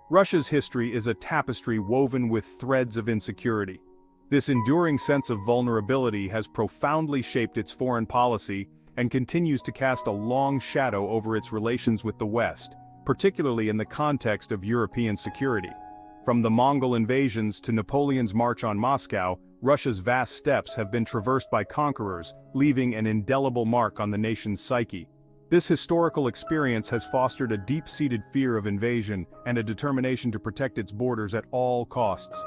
Russia's history is a tapestry woven with threads of insecurity. This enduring sense of vulnerability has profoundly shaped its foreign policy and continues to cast a long shadow over its relations with the West, particularly in the context of European security. From the Mongol invasions to Napoleon's march on Moscow, Russia's vast steppes have been traversed by conquerors, leaving an indelible mark on the nation's psyche. This historical experience has fostered a deep-seated fear of invasion and a determination to protect its borders at all costs.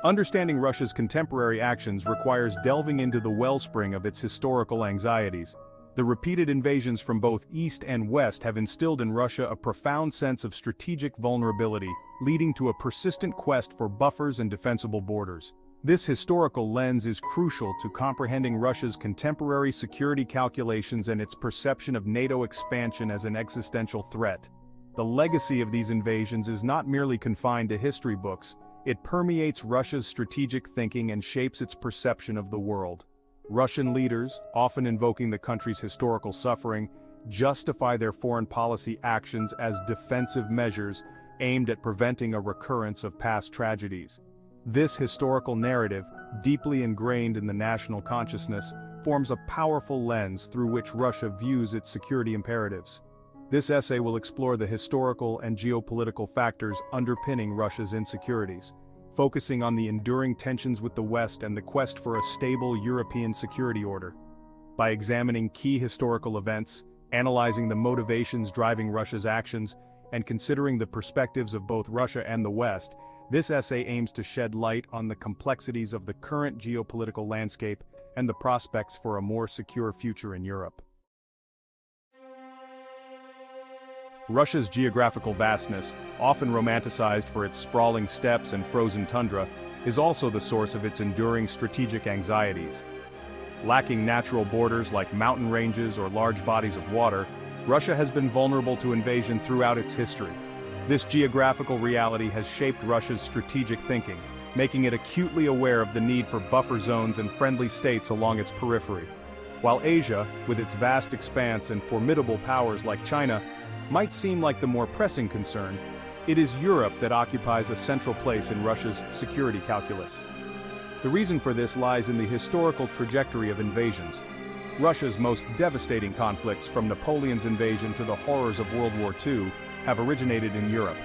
Understanding Russia's contemporary actions requires delving into the wellspring of its historical anxieties. The repeated invasions from both East and West have instilled in Russia a profound sense of strategic vulnerability, leading to a persistent quest for buffers and defensible borders. This historical lens is crucial to comprehending Russia's contemporary security calculations and its perception of NATO expansion as an existential threat. The legacy of these invasions is not merely confined to history books, it permeates Russia's strategic thinking and shapes its perception of the world. Russian leaders, often invoking the country's historical suffering, justify their foreign policy actions as defensive measures aimed at preventing a recurrence of past tragedies. This historical narrative, deeply ingrained in the national consciousness, forms a powerful lens through which Russia views its security imperatives. This essay will explore the historical and geopolitical factors underpinning Russia's insecurities, focusing on the enduring tensions with the West and the quest for a stable European security order. By examining key historical events, analyzing the motivations driving Russia's actions, and considering the perspectives of both Russia and the West, this essay aims to shed light on the complexities of the current geopolitical landscape and the prospects for a more secure future in Europe. Russia's geographical vastness, often romanticized for its sprawling steppes and frozen tundra, is also the source of its enduring strategic anxieties. Lacking natural borders like mountain ranges or large bodies of water, Russia has been vulnerable to invasion throughout its history. This geographical reality has shaped Russia's strategic thinking, making it acutely aware of the need for buffer zones and friendly states along its periphery. While Asia, with its vast expanse and formidable powers like China, might seem like the more pressing concern, it is Europe that occupies a central place in Russia's security calculus. The reason for this lies in the historical trajectory of invasions. Russia's most devastating conflicts, from Napoleon's invasion to the horrors of World War II, have originated in Europe.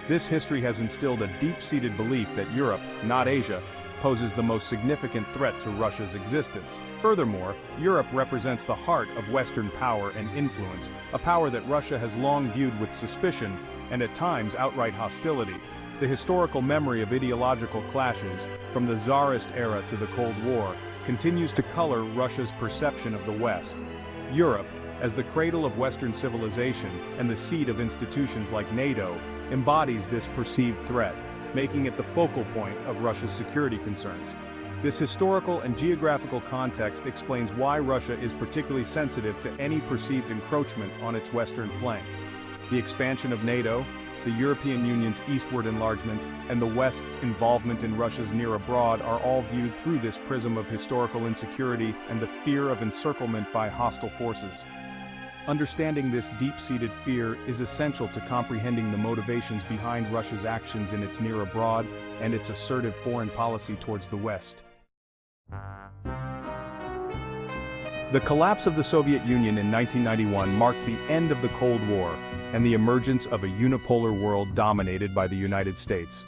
This history has instilled a deep-seated belief that Europe, not Asia, poses the most significant threat to Russia's existence. Furthermore, Europe represents the heart of Western power and influence, a power that Russia has long viewed with suspicion and at times outright hostility. The historical memory of ideological clashes, from the Tsarist era to the Cold War, continues to color Russia's perception of the West. Europe, as the cradle of Western civilization and the seat of institutions like NATO, embodies this perceived threat, making it the focal point of Russia's security concerns. This historical and geographical context explains why Russia is particularly sensitive to any perceived encroachment on its western flank. The expansion of NATO, the European Union's eastward enlargement, and the West's involvement in Russia's near abroad are all viewed through this prism of historical insecurity and the fear of encirclement by hostile forces. Understanding this deep-seated fear is essential to comprehending the motivations behind Russia's actions in its near abroad and its assertive foreign policy towards the West. The collapse of the Soviet Union in 1991 marked the end of the Cold War and the emergence of a unipolar world dominated by the United States.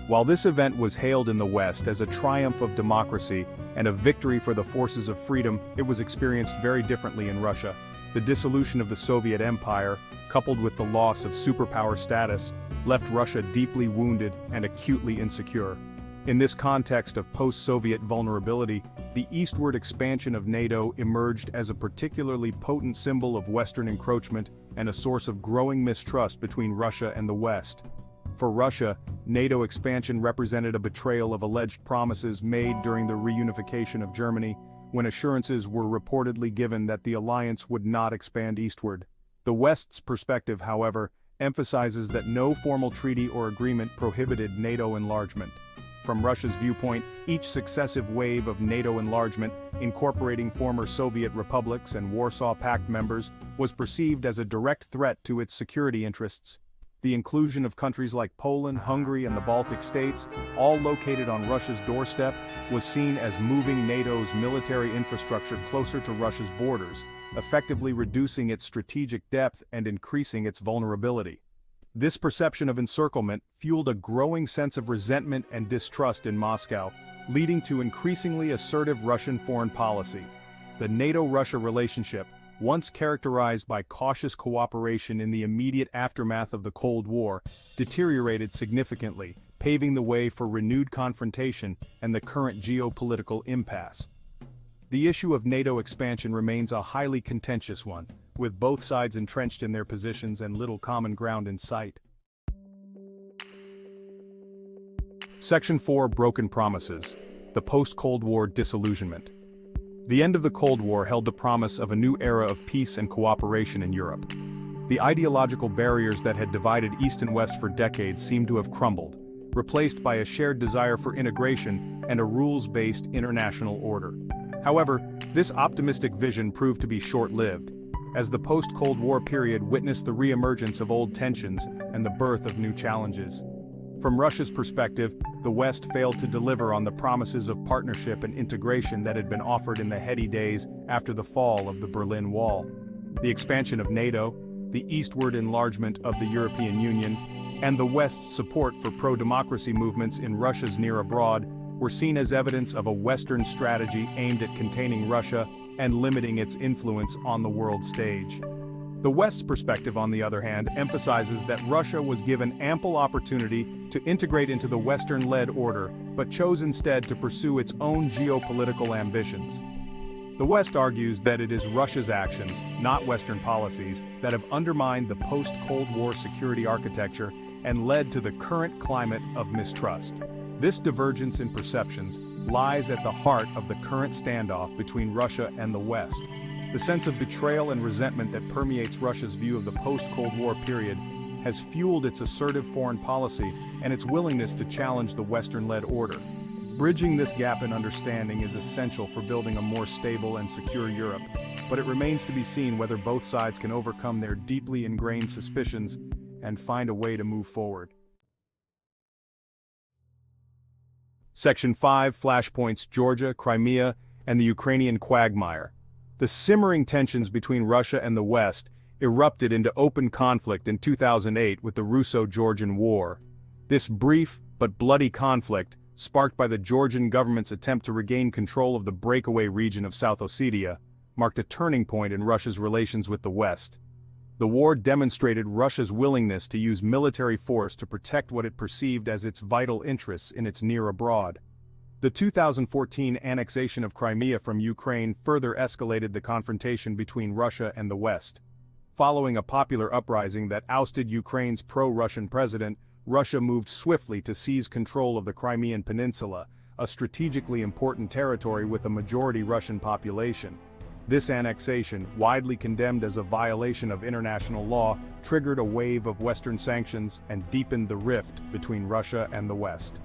While this event was hailed in the West as a triumph of democracy and a victory for the forces of freedom, it was experienced very differently in Russia. The dissolution of the Soviet Empire, coupled with the loss of superpower status, left Russia deeply wounded and acutely insecure. In this context of post-Soviet vulnerability, the eastward expansion of NATO emerged as a particularly potent symbol of Western encroachment and a source of growing mistrust between Russia and the West. For Russia, NATO expansion represented a betrayal of alleged promises made during the reunification of Germany, when assurances were reportedly given that the alliance would not expand eastward. The West's perspective, however, emphasizes that no formal treaty or agreement prohibited NATO enlargement. From Russia's viewpoint, each successive wave of NATO enlargement, incorporating former Soviet republics and Warsaw Pact members, was perceived as a direct threat to its security interests. The inclusion of countries like Poland, Hungary, and the Baltic states, all located on Russia's doorstep, was seen as moving NATO's military infrastructure closer to Russia's borders, effectively reducing its strategic depth and increasing its vulnerability. This perception of encirclement fueled a growing sense of resentment and distrust in Moscow, leading to increasingly assertive Russian foreign policy. The NATO-Russia relationship, once characterized by cautious cooperation in the immediate aftermath of the Cold War, deteriorated significantly, paving the way for renewed confrontation and the current geopolitical impasse. The issue of NATO expansion remains a highly contentious one, with both sides entrenched in their positions and little common ground in sight. Section 4: Broken Promises. The Post-Cold War Disillusionment. The end of the Cold War held the promise of a new era of peace and cooperation in Europe. The ideological barriers that had divided East and West for decades seemed to have crumbled, replaced by a shared desire for integration and a rules-based international order. However, this optimistic vision proved to be short-lived, as the post-Cold War period witnessed the re-emergence of old tensions and the birth of new challenges. From Russia's perspective, the West failed to deliver on the promises of partnership and integration that had been offered in the heady days after the fall of the Berlin Wall. The expansion of NATO, the eastward enlargement of the European Union, and the West's support for pro-democracy movements in Russia's near abroad were seen as evidence of a Western strategy aimed at containing Russia and limiting its influence on the world stage. The West's perspective, on the other hand, emphasizes that Russia was given ample opportunity to integrate into the Western-led order, but chose instead to pursue its own geopolitical ambitions. The West argues that it is Russia's actions, not Western policies, that have undermined the post-Cold War security architecture and led to the current climate of mistrust. This divergence in perceptions lies at the heart of the current standoff between Russia and the West. The sense of betrayal and resentment that permeates Russia's view of the post-Cold War period has fueled its assertive foreign policy and its willingness to challenge the Western-led order. Bridging this gap in understanding is essential for building a more stable and secure Europe, but it remains to be seen whether both sides can overcome their deeply ingrained suspicions and find a way to move forward. Section 5: Flashpoints: Georgia, Crimea, and the Ukrainian quagmire. The simmering tensions between Russia and the West erupted into open conflict in 2008 with the Russo-Georgian War. This brief but bloody conflict, sparked by the Georgian government's attempt to regain control of the breakaway region of South Ossetia, marked a turning point in Russia's relations with the West. The war demonstrated Russia's willingness to use military force to protect what it perceived as its vital interests in its near abroad. The 2014 annexation of Crimea from Ukraine further escalated the confrontation between Russia and the West. Following a popular uprising that ousted Ukraine's pro-Russian president, Russia moved swiftly to seize control of the Crimean Peninsula, a strategically important territory with a majority Russian population. This annexation, widely condemned as a violation of international law, triggered a wave of Western sanctions and deepened the rift between Russia and the West.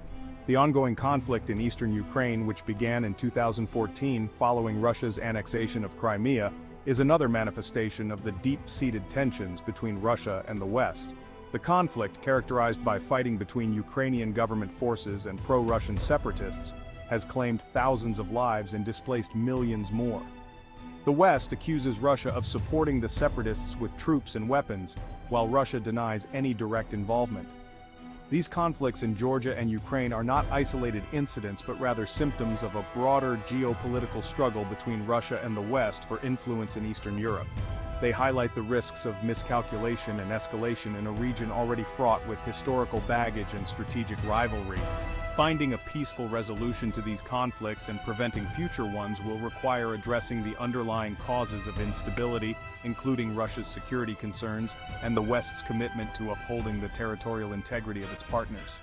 The ongoing conflict in eastern Ukraine, which began in 2014 following Russia's annexation of Crimea, is another manifestation of the deep-seated tensions between Russia and the West. The conflict, characterized by fighting between Ukrainian government forces and pro-Russian separatists, has claimed thousands of lives and displaced millions more. The West accuses Russia of supporting the separatists with troops and weapons, while Russia denies any direct involvement. These conflicts in Georgia and Ukraine are not isolated incidents but rather symptoms of a broader geopolitical struggle between Russia and the West for influence in Eastern Europe. They highlight the risks of miscalculation and escalation in a region already fraught with historical baggage and strategic rivalry. Finding a peaceful resolution to these conflicts and preventing future ones will require addressing the underlying causes of instability, including Russia's security concerns and the West's commitment to upholding the territorial integrity of its partners.